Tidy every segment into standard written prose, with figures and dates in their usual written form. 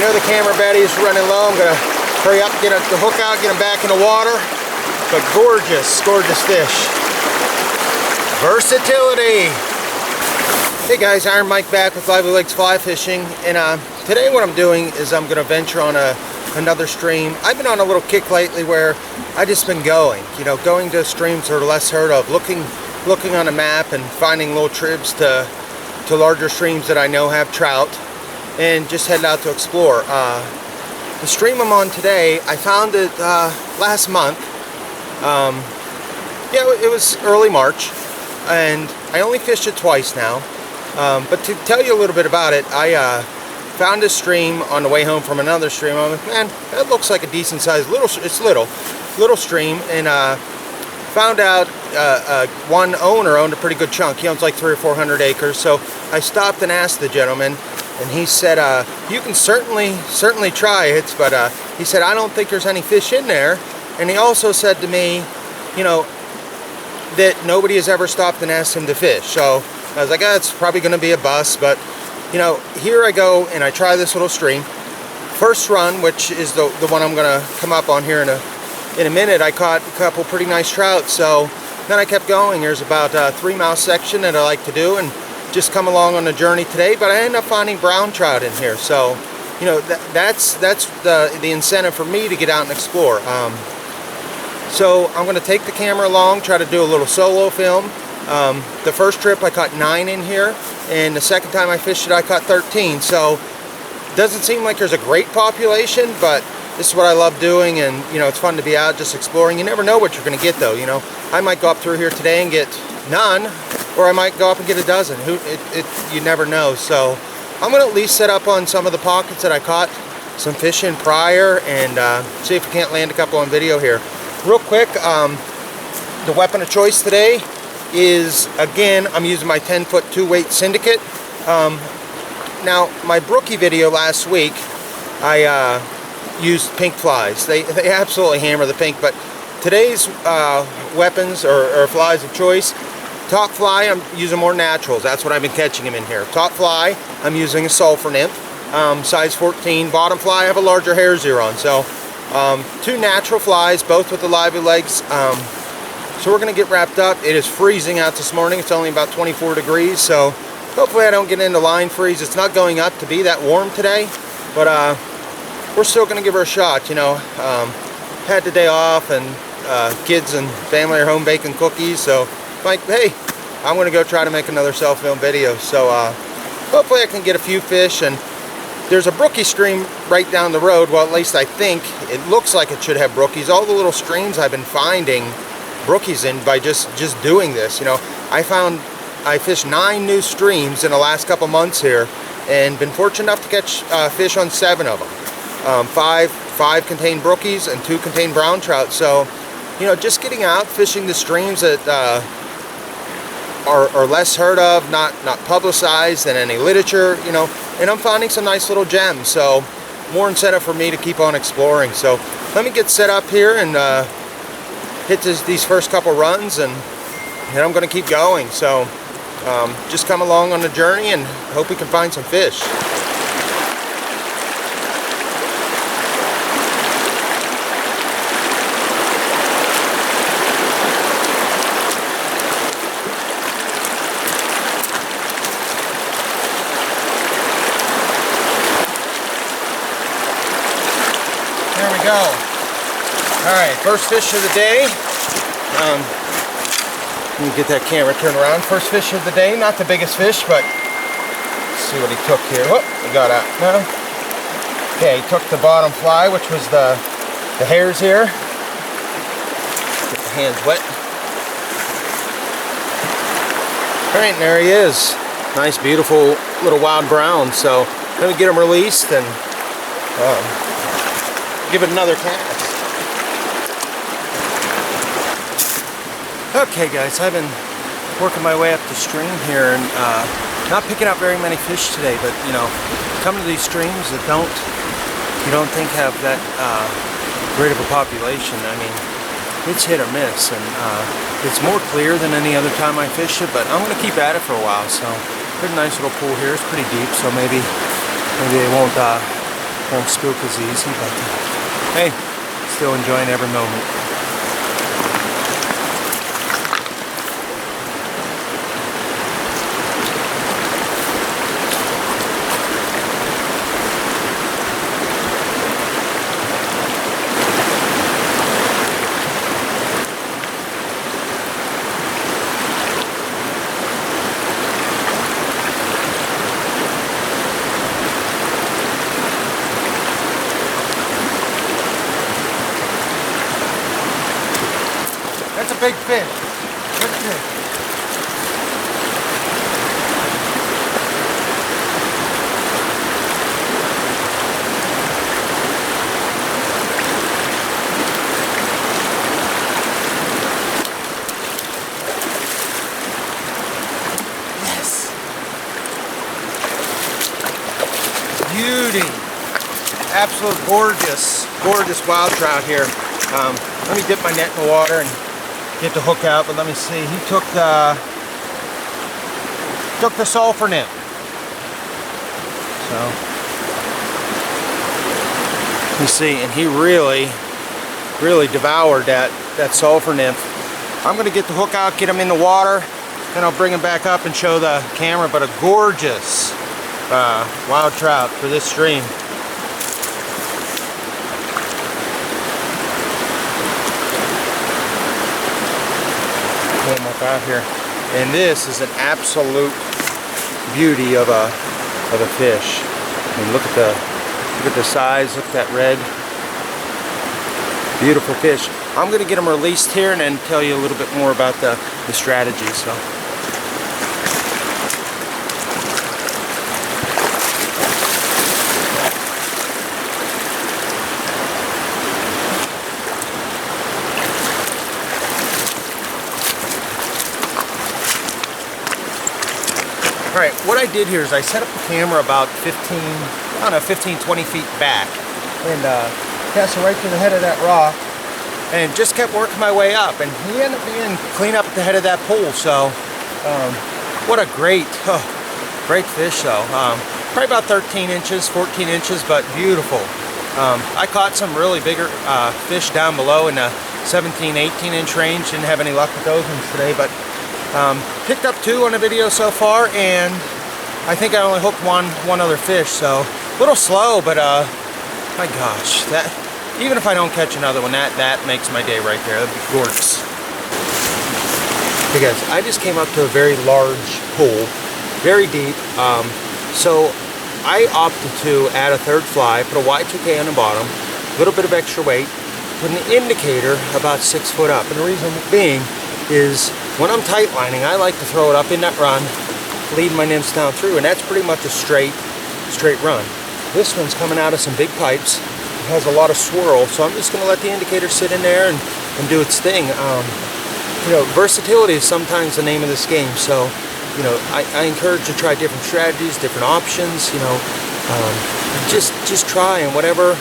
know the camera battery is running low. I'm gonna hurry up, get the hook out, get them back in the water. But gorgeous, gorgeous fish. Versatility. Hey guys, Iron Mike back with Legz fly fishing, and today what I'm doing is I'm gonna venture on another stream. I've been on a little kick lately where I just been going, going to streams that are less heard of, looking on a map and finding little trips to larger streams that I know have trout, and just heading out to explore. The stream I'm on today, I found it last month. Yeah, it was early March, and I only fished it twice now. But to tell you a little bit about it, I found a stream on the way home from another stream. I'm like, man, that looks like a decent sized little stream, and found out one owner owned a pretty good chunk. He owns like 300 or 400 acres. So I stopped and asked the gentleman, and he said, you can certainly try it, but he said, I don't think there's any fish in there. And he also said to me, that nobody has ever stopped and asked him to fish. So I was like, it's probably going to be a bust, but here I go and I try this little stream. First run, which is the one I'm going to come up on here in a minute, I caught a couple pretty nice trout. So then I kept going. There's about a 3-mile section that I like to do, and just come along on the journey today. But I ended up finding brown trout in here. So that's the incentive for me to get out and explore. So I'm going to take the camera along, try to do a little solo film. The first trip I caught 9 in here, and the second time I fished it I caught 13. So it doesn't seem like there's a great population, but this is what I love doing, and it's fun to be out just exploring. You never know what you're going to get though. I might go up through here today and get none, or I might go up and get a dozen. You never know. So I'm going to at least set up on some of the pockets that I caught some fish in prior, and see if we can't land a couple on video here. Real quick, the weapon of choice today is, again, I'm using my 10-foot 2-weight syndicate. Now, my brookie video last week, I used pink flies. They absolutely hammer the pink, but today's weapons or flies of choice, top fly, I'm using more naturals. That's what I've been catching them in here. Top fly, I'm using a sulfur nymph, size 14. Bottom fly, I have a larger hair on. So 2 natural flies, both with the lively legs. So we're going to get wrapped up. It is freezing out this morning. It's only about 24 degrees, so hopefully I don't get into line freeze. It's not going up to be that warm today, but we're still going to give her a shot. Had the day off, and kids and family are home baking cookies, so like, hey, I'm going to go try to make another self-film video. So hopefully I can get a few fish. And there's a brookie stream right down the road. Well, at least I think it looks like it should have brookies. All the little streams I've been finding brookies in by just doing this. I fished 9 new streams in the last couple months here, and been fortunate enough to catch fish on 7 of them. 5 contain brookies and 2 contain brown trout. So just getting out, fishing the streams that are less heard of, not publicized in any literature, and I'm finding some nice little gems. So more incentive for me to keep on exploring. So let me get set up here and hit these first couple runs, and I'm going to keep going. So just come along on the journey and hope we can find some fish. There we go. Alright, first fish of the day. Let me get that camera turned around. First fish of the day, not the biggest fish, but let's see what he took here. Oh, he got out. No. Okay, he took the bottom fly, which was the hairs here. Get the hands wet. Alright, and there he is. Nice, beautiful little wild brown. So let me get him released and give it another cast. Okay guys, I've been working my way up the stream here, and not picking up very many fish today, but coming to these streams that you don't think have that great of a population. I mean, it's hit or miss, and it's more clear than any other time I fished it, but I'm going to keep at it for a while. So pretty nice little pool here. It's pretty deep, so maybe they won't won't spook as easy, but hey, still enjoying every moment. That's a big fish. Good fish. Yes. Beauty. Absolute gorgeous, gorgeous wild trout here. Let me dip my net in the water and get the hook out, but let me see. He took the sulfur nymph. So you see, and he really devoured that sulfur nymph. I'm gonna get the hook out, get him in the water, then I'll bring him back up and show the camera. But a gorgeous wild trout for this stream. Pull him up out here, and this is an absolute beauty of a fish. I mean, look at the size. Look at that red, beautiful fish. I'm going to get him released here and then tell you a little bit more about the strategy. So. Alright, what I did here is I set up the camera about 15, 20 feet back, and cast it right to the head of that rock, and just kept working my way up, and he ended up being clean up at the head of that pool. So what a great fish though. Probably about 13 inches, 14 inches, but beautiful. I caught some really bigger fish down below in the 17, 18 inch range. Didn't have any luck with those ones today, but picked up 2 on the video so far, and I think I only hooked one other fish, so a little slow, but my gosh, that even if I don't catch another one, that makes my day right there. That'd be gorgeous. Hey guys, I just came up to a very large pool, very deep, so I opted to add a third fly, put a Y2K on the bottom, a little bit of extra weight, put an indicator about 6 foot up, and the reason being is when I'm tight lining, I like to throw it up in that run, lead my nymphs down through, and that's pretty much a straight run. This one's coming out of some big pipes. It has a lot of swirl, so I'm just going to let the indicator sit in there and do its thing. You know, versatility is sometimes the name of this game, so you know, I encourage you to try different strategies, different options. You know, just try, and whatever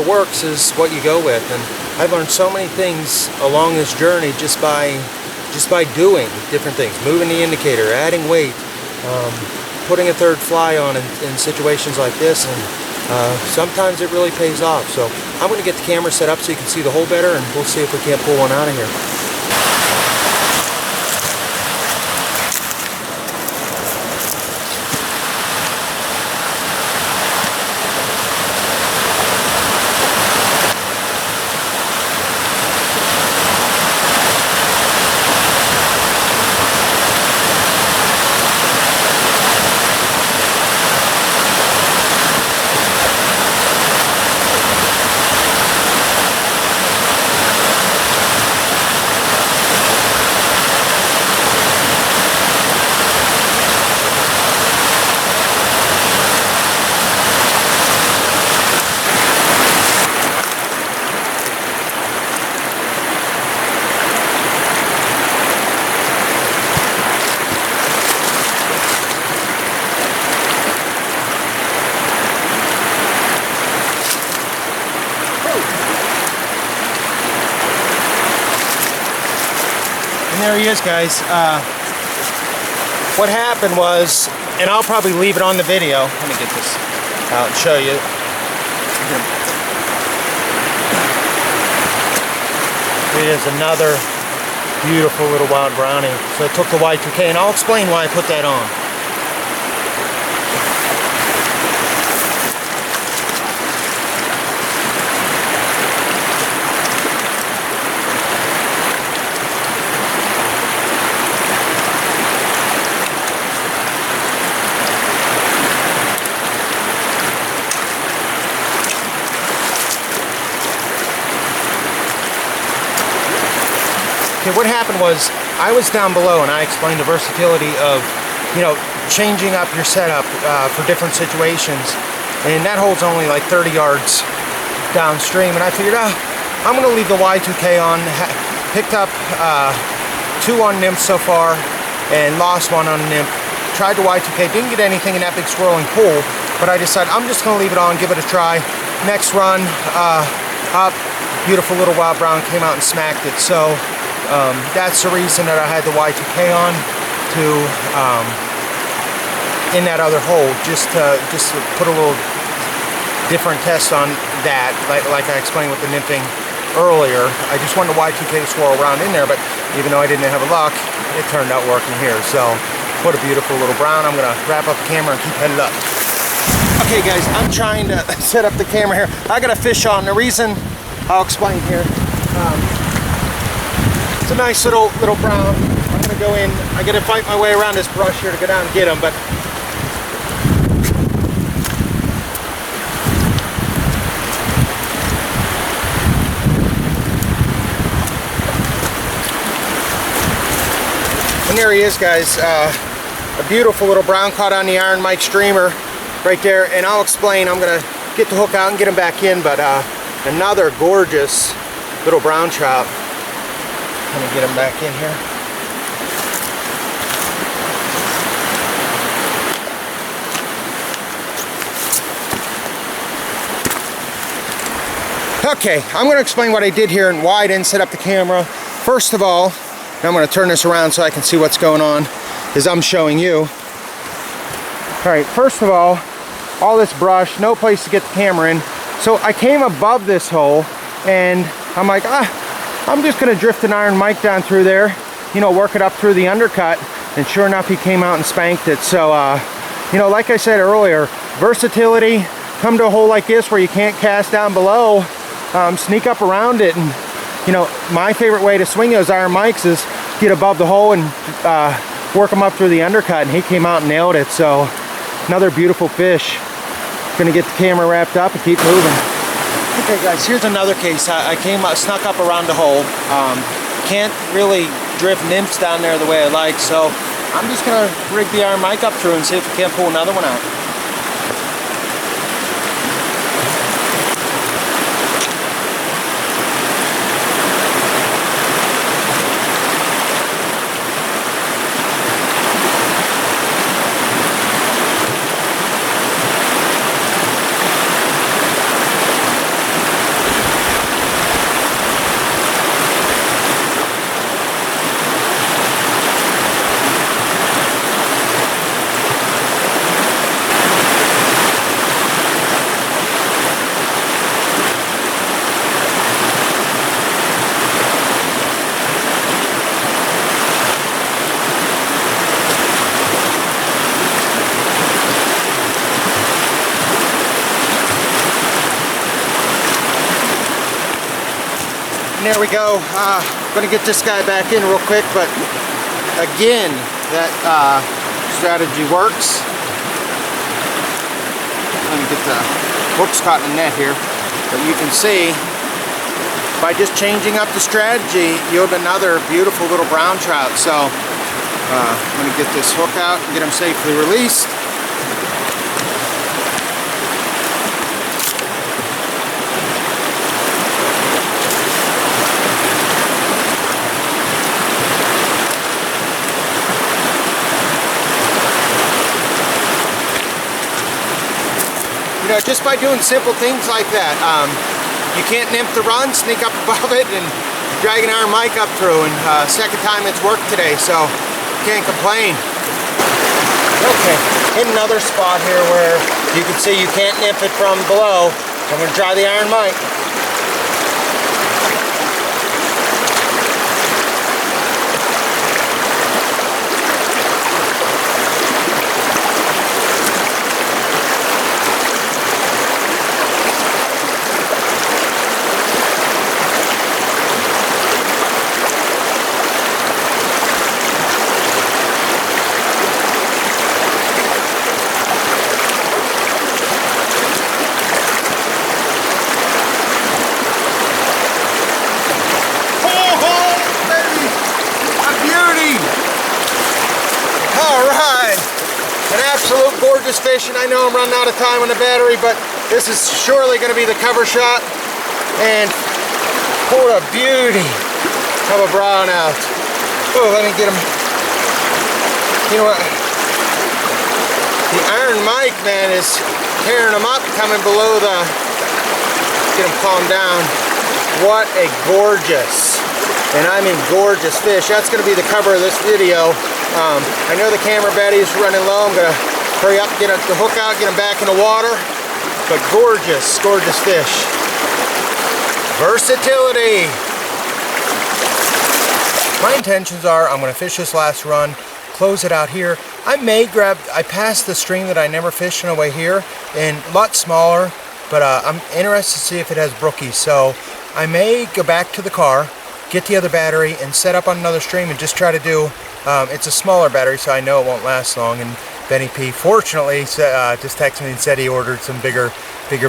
works is what you go with. And I've learned so many things along this journey just by doing different things, moving the indicator, adding weight, putting a third fly on in situations like this, and sometimes it really pays off. So I'm going to get the camera set up so you can see the hole better, and we'll see if we can't pull one out of here. And there he is, guys. What happened was, and I'll probably leave it on the video. Let me get this out and show you. It is another beautiful little wild brownie. So I took the Y2K, and I'll explain why I put that on. Okay, what happened was I was down below and I explained the versatility of, you know, changing up your setup for different situations. And that hole's only like 30 yards downstream. And I figured, I'm going to leave the Y2K on. Picked up 2 on nymph so far and lost 1 on nymph. Tried the Y2K, didn't get anything in that big swirling pool. But I decided I'm just going to leave it on, give it a try. Next run, up, beautiful little wild brown came out and smacked it. So that's the reason that I had the Y2K on to in that other hole, just to put a little different test on that, like I explained with the nymphing earlier. I just wanted the Y2K to swirl around in there, but even though I didn't have a luck, it turned out working here. So what a beautiful little brown. I'm gonna wrap up the camera and keep headed up. Okay guys, I'm trying to set up the camera here. I got a fish on. The reason I'll explain here. It's a nice little brown. I'm gonna go in. I gotta fight my way around this brush here to go down and get him, but and there he is, guys. A beautiful little brown caught on the Iron Mike streamer right there, and I'll explain. I'm gonna get the hook out and get him back in, but another gorgeous little brown trout. Let me get him back in here. Okay, I'm going to explain what I did here and why I didn't set up the camera. First of all, I'm going to turn this around so I can see what's going on as I'm showing you. All right, first of all this brush, no place to get the camera in. So I came above this hole and I'm like, I'm just gonna drift an Iron Mike down through there, you know, work it up through the undercut, and sure enough, he came out and spanked it. So, you know, like I said earlier, versatility, come to a hole like this where you can't cast down below, sneak up around it, and, you know, my favorite way to swing those Iron Mikes is get above the hole and work them up through the undercut, and he came out and nailed it. So, another beautiful fish. Gonna get the camera wrapped up and keep moving. Okay guys, here's another case. I came up, snuck up around the hole. Can't really drift nymphs down there the way I like, so I'm just gonna rig the Iron Mike up through and see if we can't pull another one out. And there we go. Gonna get this guy back in real quick, but again, that strategy works. Let me get the hooks caught in the net here. But you can see, by just changing up the strategy, yield another beautiful little brown trout. So, I'm gonna get this hook out and get him safely released. You know, just by doing simple things like that, you can't nymph the run, sneak up above it, and drag an Iron Mike up through. And second time it's worked today, so can't complain. Okay, in another spot here where you can see you can't nymph it from below. I'm going to try the Iron Mike. Absolute gorgeous fish, and I know I'm running out of time on the battery, but this is surely going to be the cover shot. And what a beauty of a brown out. Oh, let me get him. You know what? The Iron Mike, man, is tearing him up, coming below the. Get him calmed down. What a gorgeous, and I mean gorgeous fish. That's going to be the cover of this video. I know the camera battery is running low. I'm going to hurry up, get the hook out, get him back in the water. But gorgeous, gorgeous fish. Versatility. My intentions are I'm going to fish this last run, close it out here. I passed the stream that I never fished on the way here, and a lot smaller, but I'm interested to see if it has brookies. So I may go back to the car, get the other battery, and set up on another stream and just try to do, it's a smaller battery, so I know it won't last long. And Benny P, fortunately, just texted me and said he ordered some bigger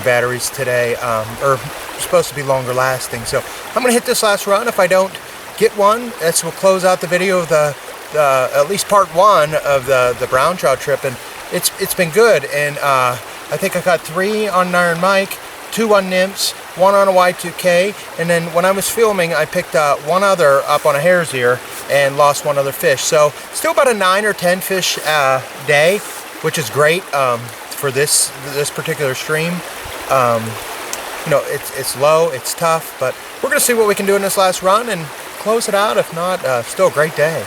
batteries today, or supposed to be longer lasting. So I'm going to hit this last run. If I don't get one, this will close out the video of the at least part one of the brown trout trip, and it's been good. And I think I got 3 on an Iron Mike, 2 on nymphs, 1 on a Y2K, and then when I was filming, I picked one other up on a hare's ear and lost 1 other fish. So still about a 9 or 10 fish day, which is great for this particular stream. You know, it's low, it's tough, but we're gonna see what we can do in this last run and close it out. If not, still a great day.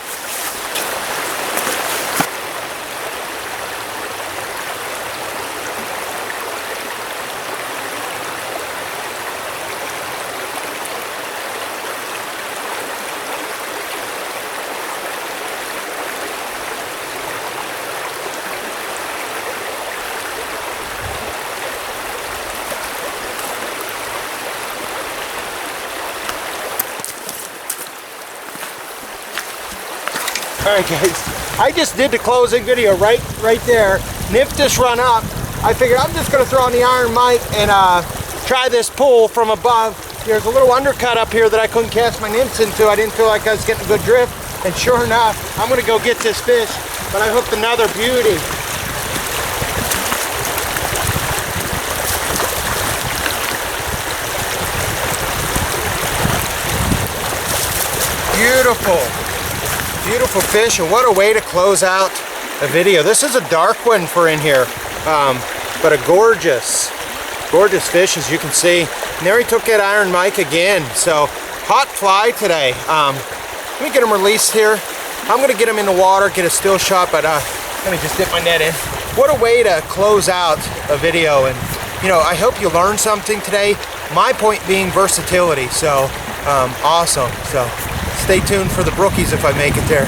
Alright guys, I just did the closing video right there. Nymphed this run up. I figured I'm just going to throw on the Iron Mike and try this pull from above. There's a little undercut up here that I couldn't cast my nymphs into. I didn't feel like I was getting a good drift. And sure enough, I'm going to go get this fish. But I hooked another beauty. Beautiful. Beautiful fish, and what a way to close out a video. This is a dark one for in here, but a gorgeous fish, as you can see. And there he took that Iron Mike again. So hot fly today. Let me get him released here. I'm gonna get him in the water, get a still shot, but let me just dip my net in. What a way to close out a video. And you know, I hope you learned something today. My point being versatility. So awesome. So stay tuned for the brookies if I make it there.